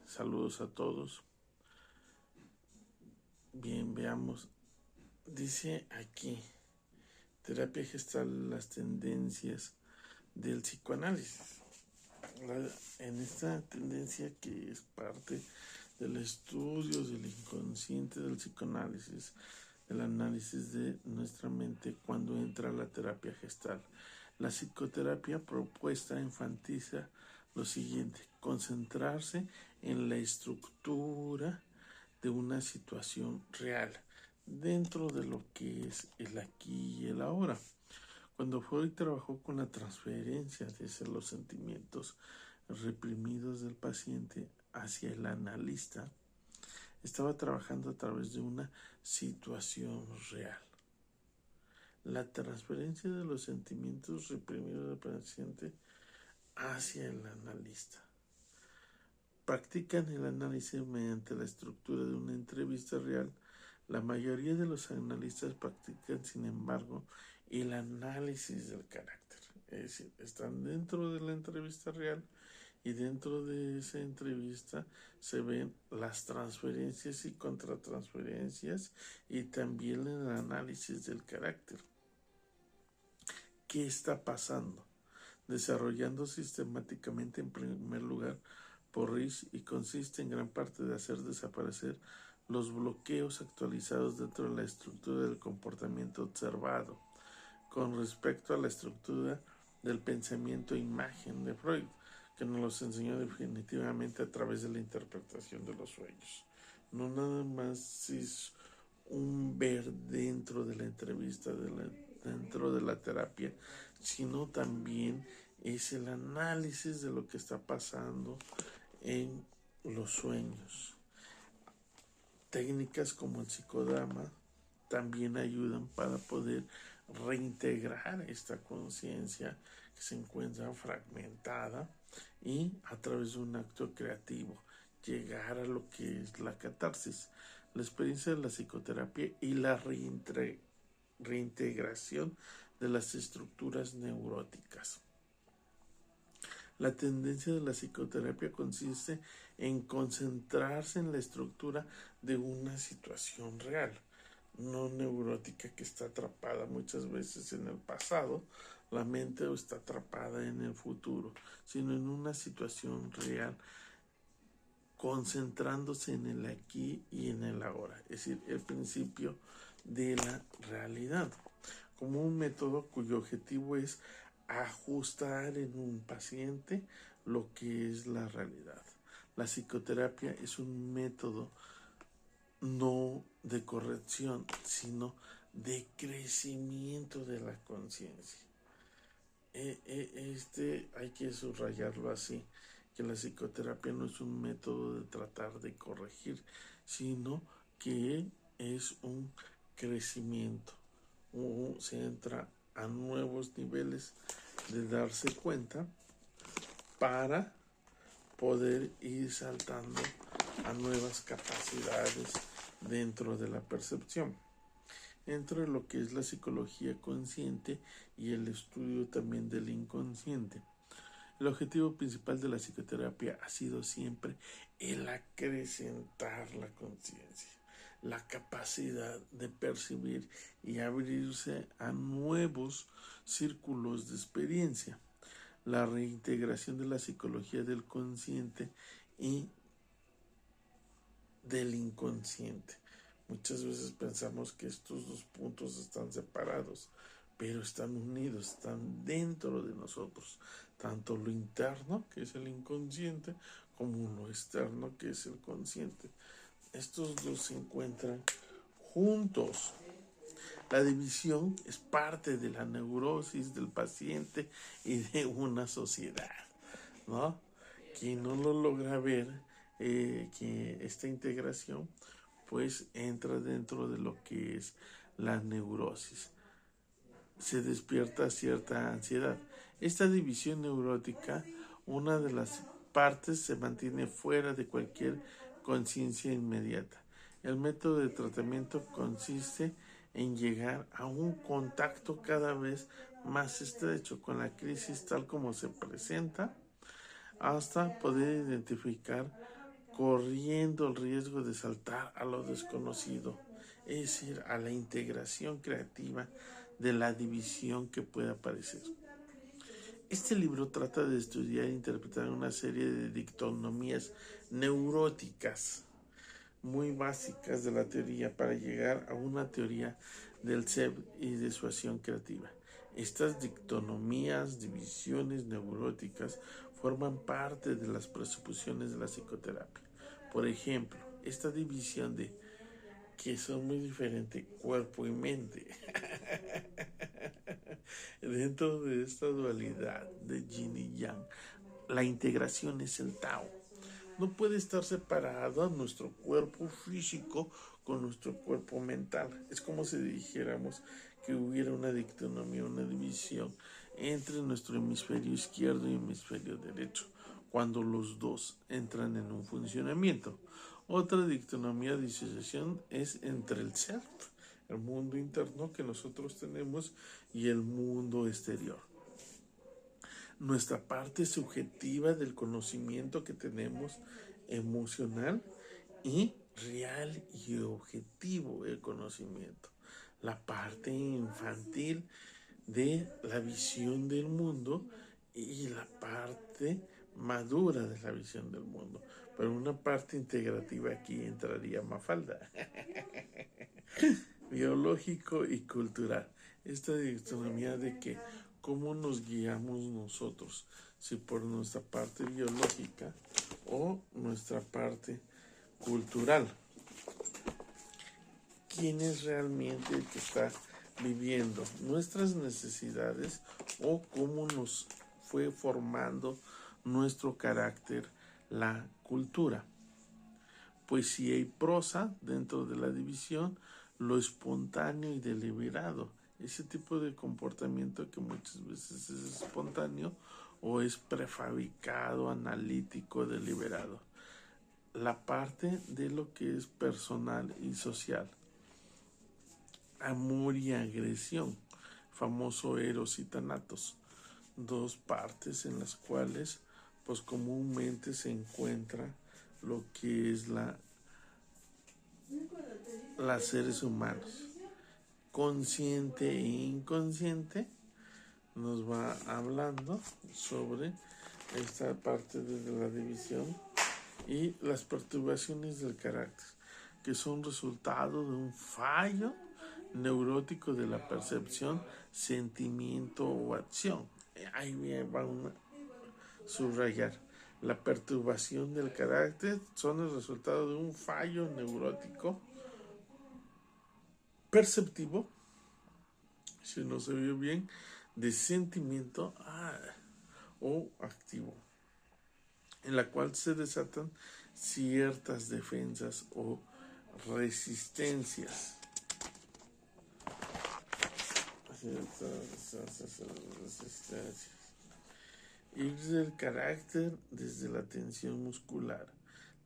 Saludos a todos. Bien, veamos. Dice aquí, terapia gestal, las tendencias del psicoanálisis. En esta tendencia que es parte del estudio del inconsciente del psicoanálisis, el análisis de nuestra mente cuando entra la terapia gestal. La psicoterapia propuesta enfatiza lo siguiente: concentrarse en la estructura de una situación real, dentro de lo que es el aquí y el ahora. Cuando Freud trabajó con la transferencia de los sentimientos reprimidos del paciente hacia el analista, estaba trabajando a través de una situación real. La transferencia de los sentimientos reprimidos del paciente hacia el analista. Practican el análisis mediante la estructura de una entrevista real. La mayoría de los analistas practican, sin embargo, el análisis del carácter. Es decir, están dentro de la entrevista real y dentro de esa entrevista se ven las transferencias y contratransferencias y también el análisis del carácter. ¿Qué está pasando? Desarrollando sistemáticamente, en primer lugar, por Rich, y consiste en gran parte de hacer desaparecer los bloqueos actualizados dentro de la estructura del comportamiento observado con respecto a la estructura del pensamiento e imagen de Freud, que nos los enseñó definitivamente a través de la interpretación de los sueños. No nada más es un ver dentro de la entrevista, dentro de la terapia, sino también es el análisis de lo que está pasando en los sueños. Técnicas como el psicodrama también ayudan para poder reintegrar esta conciencia que se encuentra fragmentada y a través de un acto creativo llegar a lo que es la catarsis, la experiencia de la psicoterapia y la reintegración de las estructuras neuróticas. La tendencia de la psicoterapia consiste en concentrarse en la estructura de una situación real, no neurótica, que está atrapada muchas veces en el pasado, la mente, o está atrapada en el futuro, sino en una situación real, concentrándose en el aquí y en el ahora, es decir, el principio de la realidad, como un método cuyo objetivo es ajustar en un paciente lo que es la realidad. La psicoterapia es un método no de corrección, sino de crecimiento de la conciencia. Hay que subrayarlo así, que la psicoterapia no es un método de tratar de corregir, sino que es un crecimiento. Se entra a nuevos niveles de darse cuenta para poder ir saltando a nuevas capacidades dentro de la percepción, dentro de lo que es la psicología consciente y el estudio también del inconsciente. El objetivo principal de la psicoterapia ha sido siempre el acrecentar la conciencia, la capacidad de percibir y abrirse a nuevos círculos de experiencia, la reintegración de la psicología del consciente y del inconsciente. Muchas veces pensamos que estos dos puntos están separados, pero están unidos, están dentro de nosotros, tanto lo interno, que es el inconsciente, como lo externo, que es el consciente. Estos dos se encuentran juntos. La división es parte de la neurosis del paciente y de una sociedad, ¿no? Quien no lo logra ver, que esta integración pues entra dentro de lo que es la neurosis. Se despierta cierta ansiedad. Esta división neurótica, una de las partes se mantiene fuera de cualquier conciencia inmediata. El método de tratamiento consiste en llegar a un contacto cada vez más estrecho con la crisis tal como se presenta, hasta poder identificar corriendo el riesgo de saltar a lo desconocido, es decir, a la integración creativa de la división que pueda aparecer. Este libro trata de estudiar e interpretar una serie de dictonomías neuróticas muy básicas de la teoría para llegar a una teoría del ser y de su acción creativa. Estas dictonomías, divisiones neuróticas, forman parte de las presuposiciones de la psicoterapia. Por ejemplo, esta división de que son muy diferentes, cuerpo y mente. Dentro de esta dualidad de yin y yang, la integración es el Tao. No puede estar separado nuestro cuerpo físico con nuestro cuerpo mental. Es como si dijéramos que hubiera una dictonomía, una división entre nuestro hemisferio izquierdo y hemisferio derecho, cuando los dos entran en un funcionamiento. Otra dictonomía de disociación es entre el self, el mundo interno que nosotros tenemos, y el mundo exterior. Nuestra parte subjetiva del conocimiento que tenemos, emocional y real y objetivo el conocimiento. La parte infantil de la visión del mundo y la parte madura de la visión del mundo. Pero una parte integrativa aquí entraría Mafalda. Biológico y cultural. Esta dicotomía de que cómo nos guiamos nosotros, si por nuestra parte biológica o nuestra parte cultural. ¿Quién es realmente el que está viviendo nuestras necesidades o cómo nos fue formando nuestro carácter la cultura? Poesía y prosa dentro de la división, lo espontáneo y deliberado, ese tipo de comportamiento que muchas veces es espontáneo o es prefabricado, analítico, deliberado. La parte de lo que es personal y social. Amor y agresión, famoso Eros y Thanatos, dos partes en las cuales pues comúnmente se encuentra lo que es las seres humanos. Consciente e inconsciente nos va hablando sobre esta parte de la división y las perturbaciones del carácter, que son resultado de un fallo neurótico de la percepción, sentimiento o acción. Ahí va a subrayar. La perturbación del carácter son el resultado de un fallo neurótico perceptivo, si no se vio bien, de sentimiento o activo, en la cual se desatan ciertas defensas o resistencias. Ir del carácter desde la tensión muscular.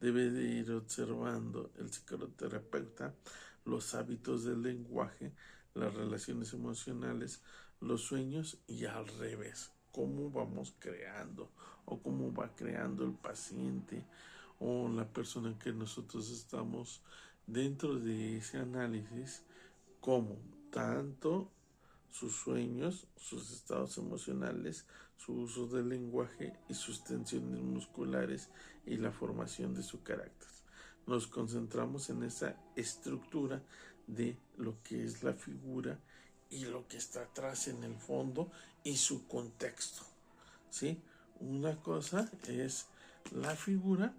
Debe de ir observando el psicoterapeuta los hábitos del lenguaje, las relaciones emocionales, los sueños y al revés, cómo vamos creando o cómo va creando el paciente o la persona que nosotros estamos dentro de ese análisis, cómo tanto sus sueños, sus estados emocionales, su uso del lenguaje y sus tensiones musculares y la formación de su carácter. Nos concentramos en esa estructura de lo que es la figura y lo que está atrás en el fondo y su contexto, ¿sí? Una cosa es la figura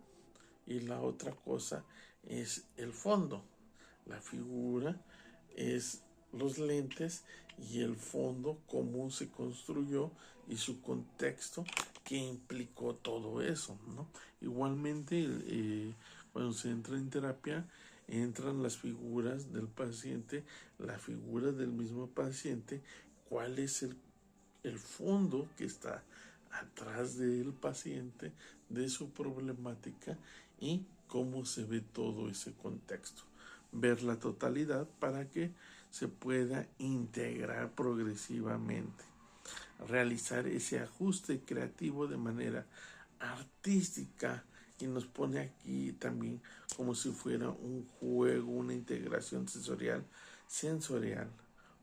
y la otra cosa es el fondo. La figura es los lentes y el fondo, cómo se construyó y su contexto que implicó todo eso, ¿no? Igualmente, cuando se entra en terapia, entran las figuras del paciente, la figura del mismo paciente, cuál es el fondo que está atrás del paciente, de su problemática y cómo se ve todo ese contexto. Ver la totalidad para que se pueda integrar progresivamente. Realizar ese ajuste creativo de manera artística y nos pone aquí también como si fuera un juego, una integración sensorial,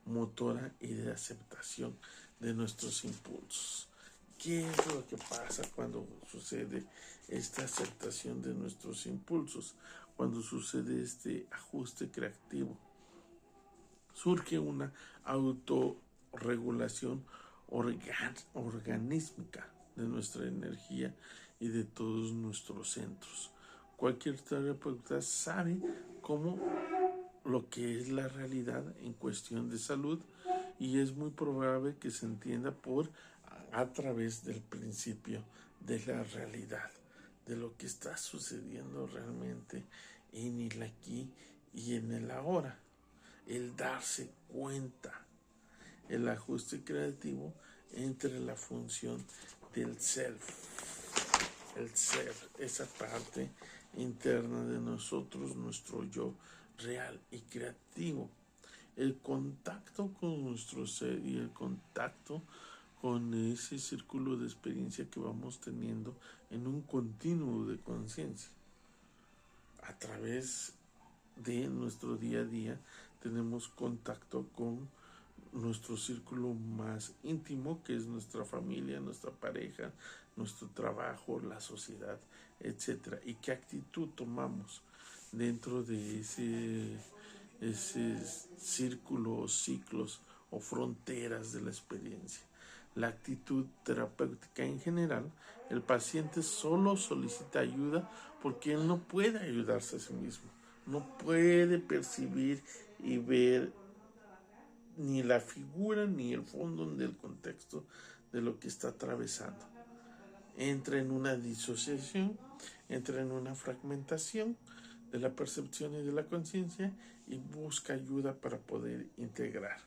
motora y de aceptación de nuestros impulsos. ¿Qué es lo que pasa cuando sucede esta aceptación de nuestros impulsos? Cuando sucede este ajuste creativo, surge una autorregulación organísmica de nuestra energía y de todos nuestros centros. Cualquier terapeuta sabe cómo lo que es la realidad en cuestión de salud, y es muy probable que se entienda a través del principio de la realidad, de lo que está sucediendo realmente en el aquí y en el ahora. El darse cuenta, el ajuste creativo entre la función del el ser, esa parte interna de nosotros, nuestro yo real y creativo, el contacto con nuestro ser y el contacto con ese círculo de experiencia que vamos teniendo en un continuo de conciencia. A través de nuestro día a día tenemos contacto con nuestro círculo más íntimo, que es nuestra familia, nuestra pareja, nuestro trabajo, la sociedad, etcétera. Y qué actitud tomamos dentro de ese círculo, ciclos o fronteras de la experiencia. La actitud terapéutica en general, el paciente solo solicita ayuda porque él no puede ayudarse a sí mismo, no puede percibir y ver ni la figura ni el fondo del contexto de lo que está atravesando. Entra en una disociación, entra en una fragmentación de la percepción y de la conciencia y busca ayuda para poder integrar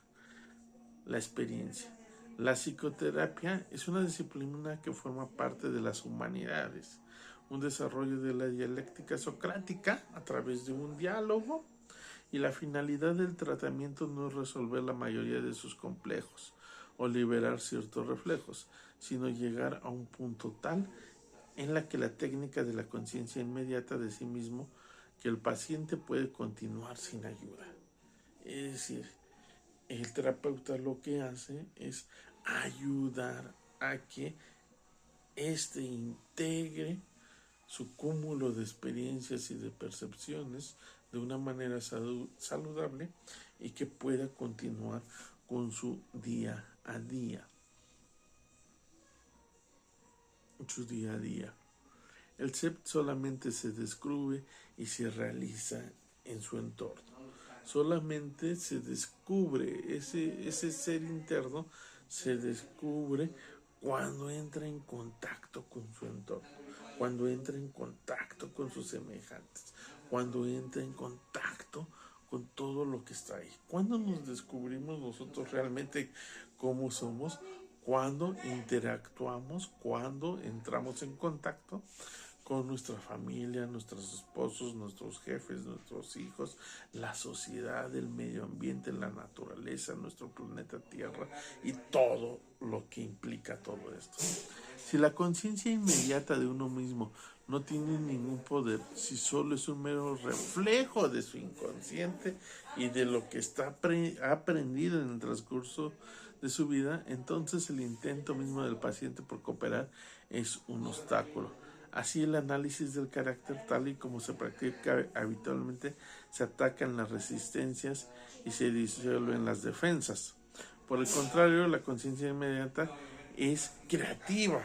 la experiencia. La psicoterapia es una disciplina que forma parte de las humanidades, un desarrollo de la dialéctica socrática a través de un diálogo, y la finalidad del tratamiento no es resolver la mayoría de sus complejos o liberar ciertos reflejos, sino llegar a un punto tal en la que la técnica de la conciencia inmediata de sí mismo, que el paciente puede continuar sin ayuda. Es decir, el terapeuta lo que hace es ayudar a que éste integre su cúmulo de experiencias y de percepciones de una manera saludable y que pueda continuar con su día a día. El ser solamente se descubre y se realiza en su entorno. Solamente se descubre, ese ser interno se descubre cuando entra en contacto con su entorno, cuando entra en contacto con sus semejantes, cuando entra en contacto con todo lo que está ahí. Cuando nos descubrimos nosotros realmente cómo somos, cuando interactuamos, cuando entramos en contacto con nuestra familia, nuestros esposos, nuestros jefes, nuestros hijos, la sociedad, el medio ambiente, la naturaleza, nuestro planeta Tierra y todo lo que implica todo esto. Si la conciencia inmediata de uno mismo no tiene ningún poder, si solo es un mero reflejo de su inconsciente y de lo que está aprendido en el transcurso de su vida, entonces el intento mismo del paciente por cooperar es un obstáculo. Así, el análisis del carácter, tal y como se practica habitualmente, se atacan las resistencias y se disuelven las defensas. Por el contrario, la conciencia inmediata es creativa.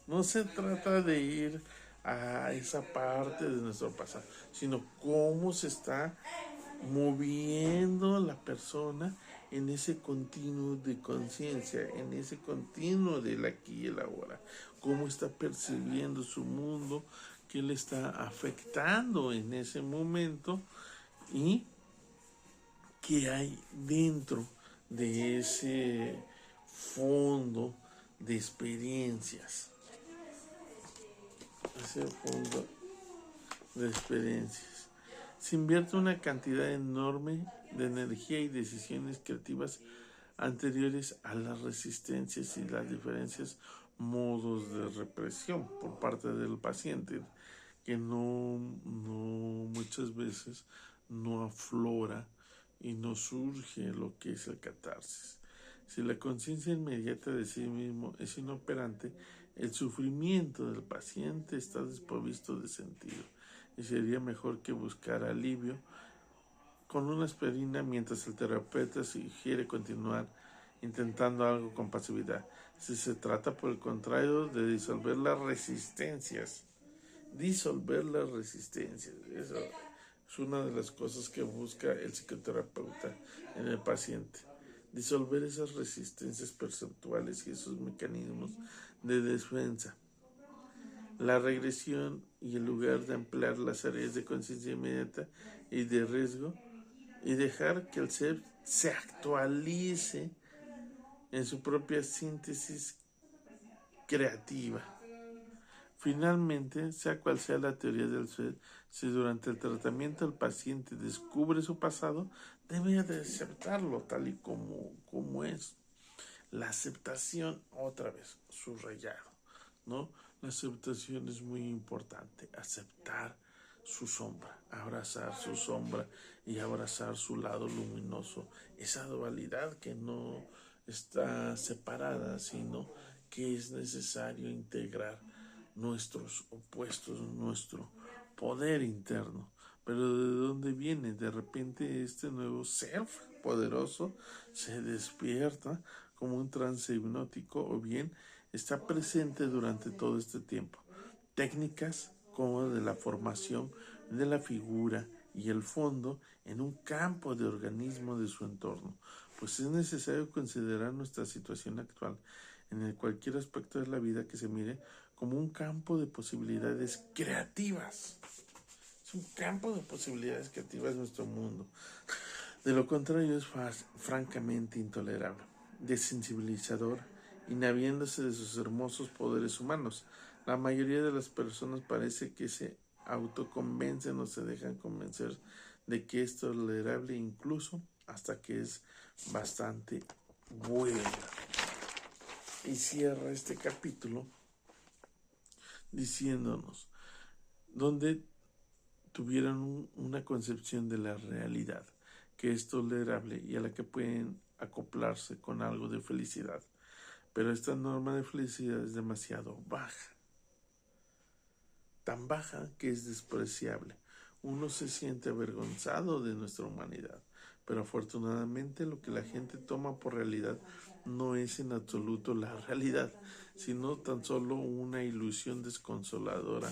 No se trata de ir a esa parte de nuestro pasado, sino cómo se está moviendo la persona en ese continuo de conciencia, en ese continuo del aquí y el ahora, cómo está percibiendo su mundo, qué le está afectando en ese momento y qué hay dentro de ese fondo de experiencias, Se invierte una cantidad enorme de energía y decisiones creativas anteriores a las resistencias y las diferentes modos de represión por parte del paciente, que no muchas veces no aflora y no surge lo que es el catarsis. Si la conciencia inmediata de sí mismo es inoperante, el sufrimiento del paciente está desprovisto de sentido y sería mejor que buscar alivio con una aspirina mientras el terapeuta sugiere continuar intentando algo con pasividad. Si se trata, por el contrario, de disolver las resistencias. Eso es una de las cosas que busca el psicoterapeuta en el paciente. Disolver esas resistencias perceptuales y esos mecanismos de defensa. La regresión y en lugar de emplear las áreas de conciencia inmediata y de riesgo y dejar que el ser se actualice en su propia síntesis creativa. Finalmente, sea cual sea la teoría del ser, si durante el tratamiento el paciente descubre su pasado, debe de aceptarlo tal y como es. La aceptación, otra vez, subrayado, ¿no? La aceptación es muy importante, aceptar su sombra, abrazar su sombra y abrazar su lado luminoso, esa dualidad que no está separada, sino que es necesario integrar nuestros opuestos, nuestro poder interno. Pero ¿de dónde viene? De repente este nuevo ser poderoso se despierta como un trance hipnótico o bien está presente durante todo este tiempo. Técnicas como de la formación de la figura y el fondo en un campo de organismo de su entorno, pues es necesario considerar nuestra situación actual en el cualquier aspecto de la vida que se mire como un campo de posibilidades creativas. Es un campo de posibilidades creativas nuestro mundo. De lo contrario es francamente intolerable, desensibilizador, inhabiéndose de sus hermosos poderes humanos. La mayoría de las personas parece que se autoconvencen o se dejan convencer de que es tolerable incluso hasta que es bastante buena. Y cierra este capítulo diciéndonos, donde tuvieran una concepción de la realidad que es tolerable y a la que pueden acoplarse con algo de felicidad. Pero esta norma de felicidad es demasiado baja, tan baja que es despreciable. Uno se siente avergonzado de nuestra humanidad, pero afortunadamente lo que la gente toma por realidad no es en absoluto la realidad, sino tan solo una ilusión desconsoladora.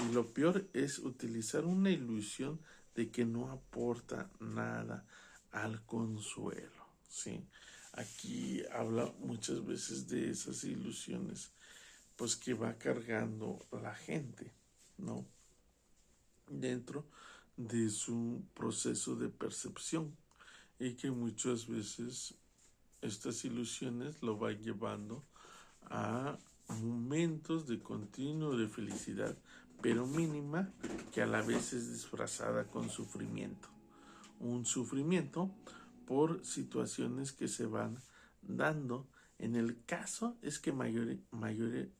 Y lo peor es utilizar una ilusión de que no aporta nada al consuelo, ¿sí? Aquí habla muchas veces de esas ilusiones, pues que va cargando la gente, ¿no? Dentro de su proceso de percepción y que muchas veces estas ilusiones lo va llevando a momentos de continuo de felicidad, pero mínima, que a la vez es disfrazada con sufrimiento. Un sufrimiento por situaciones que se van dando. En el caso es que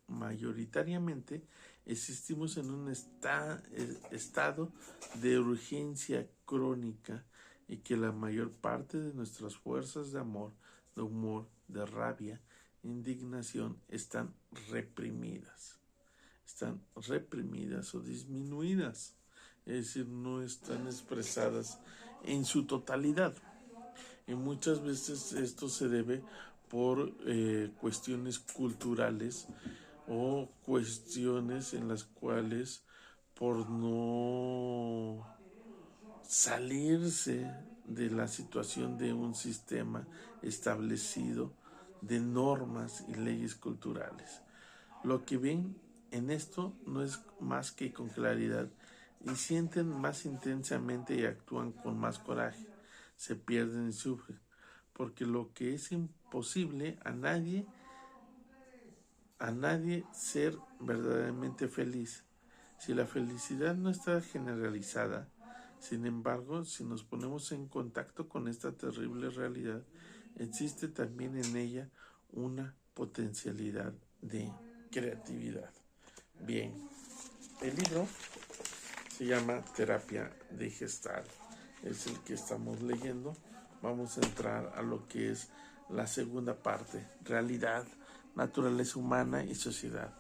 mayoritariamente existimos en un estado de urgencia crónica y que la mayor parte de nuestras fuerzas de amor, de humor, de rabia, indignación están reprimidas o disminuidas, es decir, no están expresadas en su totalidad. Y muchas veces esto se debe por cuestiones culturales o cuestiones en las cuales por no salirse de la situación de un sistema establecido de normas y leyes culturales. Lo que ven en esto no es más que con claridad y sienten más intensamente y actúan con más coraje. Se pierden y sufren, porque lo que es imposible a nadie ser verdaderamente feliz. Si la felicidad no está generalizada, sin embargo, si nos ponemos en contacto con esta terrible realidad, existe también en ella una potencialidad de creatividad. Bien, el libro se llama terapia de Gestalt. Es el que estamos leyendo. Vamos a entrar a lo que es la segunda parte, realidad, naturaleza humana y sociedad.